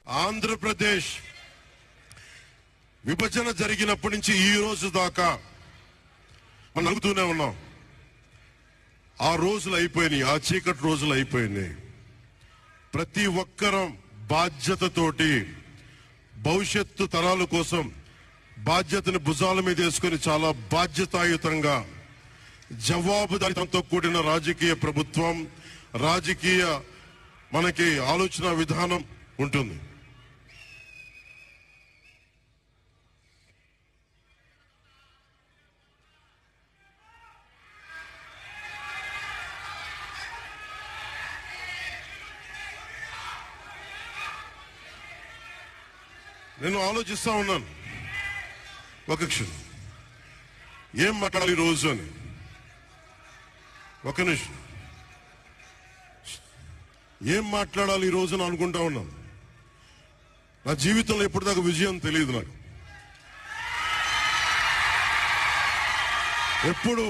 ఆంధ్రప్రదేశ్ విభజన జరిగినప్పటి నుంచి ఈ రోజు దాకా మనం అడుగుతూనే ఉన్నాం. ఆ రోజులు అయిపోయినాయి, ఆ చీకటి రోజులు అయిపోయినాయి. ప్రతి ఒక్కరం బాధ్యతతోటి భవిష్యత్తు తరాల కోసం బాధ్యతను భుజాల మీద వేసుకుని చాలా బాధ్యతాయుతంగా జవాబుదారీతనంతో కూడిన రాజకీయ ప్రభుత్వం, రాజకీయ మనకి ఆలోచన విధానం ఉంటుంది. నేను ఆలోచిస్తా ఉన్నాను, ఒక క్షణం ఏం మాట్లాడాలి ఈ రోజు అని. ఒక నిమిషం, ఏం మాట్లాడాలి ఈ రోజు అని అనుకుంటా ఉన్నాను. నా జీవితంలో ఎప్పటిదాకా విజయం తెలియదు నాకు. ఎప్పుడు